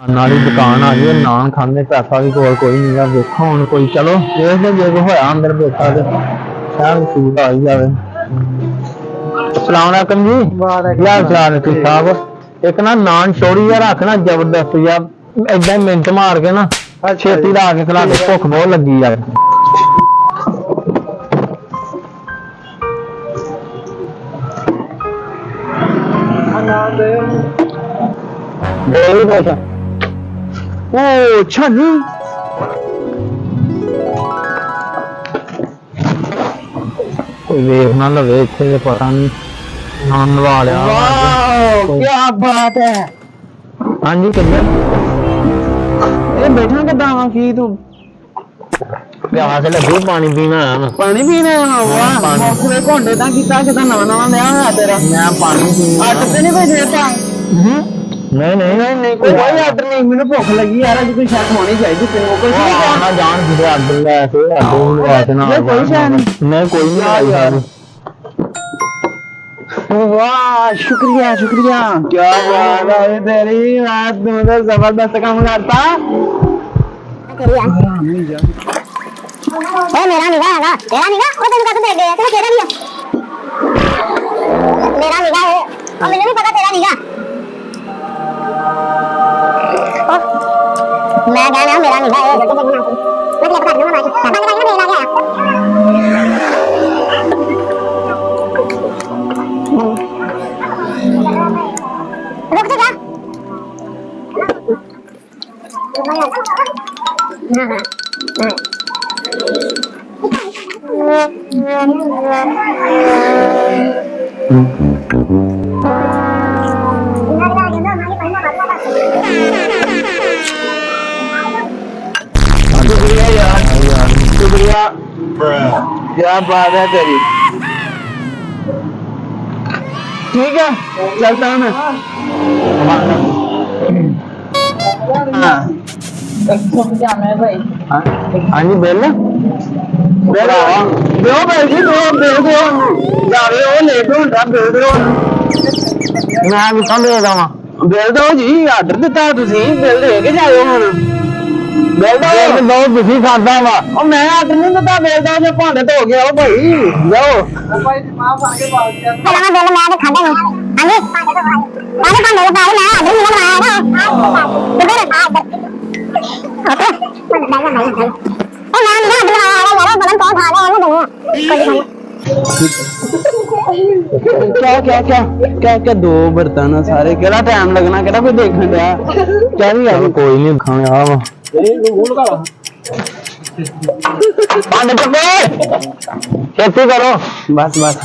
नाली दुकान आ गई नान खाने पैसा भी कोई नहीं है देखो हम कोई चलो देखते जो होया अंदर देखा तो शायद सूट आ ही जाए। अस्सलाम वालेकुम जी क्या ठीक ठाक एक ना नान चोरी यार रखना जबरदस्त यार इदा मिनट मार के ना छेती ला के खिला के भुख बहुत लगी यार। ओ छनी कोई वेख ना लवे इत्थे पता नहीं नान नवा लिया। क्या बात है। हाँ जी किधर ये बैठा के दावा की तू प्यास लगी पानी पीना आया मैं। पानी पीने आया वाह मौसमे घोंडे दा कीता किदा नवा नवा लिया होया तेरा। मैं पानी पीना आर्डर ते नहीं कोई देता। नहीं कोई आर्डर नहीं मैंने भूख लगी यार अज कोई शायद होनी चाहिए तेरे को कोई आना जान किधर आर्डर ले ऐसे आर्डर वास्ते ना कोई शायद नहीं कोई नहीं आई यार। वाह शुक्रिया शुक्रिया क्या बात है तेरी बात तू तो जबरदस्त काम करता। मेरा निगाह है ना तेरा निगाह वो तेरे को देख गया तेरा तेरा भी मेरा निगाह है और मुझे भी पता तेरा निगाह मैं क्या ना मेरा निगाह है मैं तेरे बता दूंगा मैं पापा का मेरा गया रुक जा शुक्रिया यार शुक्रिया क्या बात है तेरी। ठीक है चलता हूँ मैं। हाँ जी बिल दो भाई जी दो दो जावे वो लेट होता बिल दो मैं कितना दे देवा बिल दो जी आर्डर दिता तुसी बिल दे के जाओ हुन बिल दो बहुत दुखी खाता वा ओ मैं आर्डर नहीं दिता बिल दो जो भांडे धो गया ओ भाई जाओ भाई मां फड़ के बात कर चला बिल मैं खादा नहीं हां जी पानी पानी लगा मैं आर्डर नहीं लगाया ना ओके मैं नहीं ओ मैं नहीं लगाया यार बलन कौन खा रहा है ना क्या क्या क्या क्या क्या दो बर्तन सारे केड़ा टाइम लगना केड़ा कोई देखन दया क्या नहीं यार कोई नहीं खाने आ वा पानी चुप खेती करो बस बस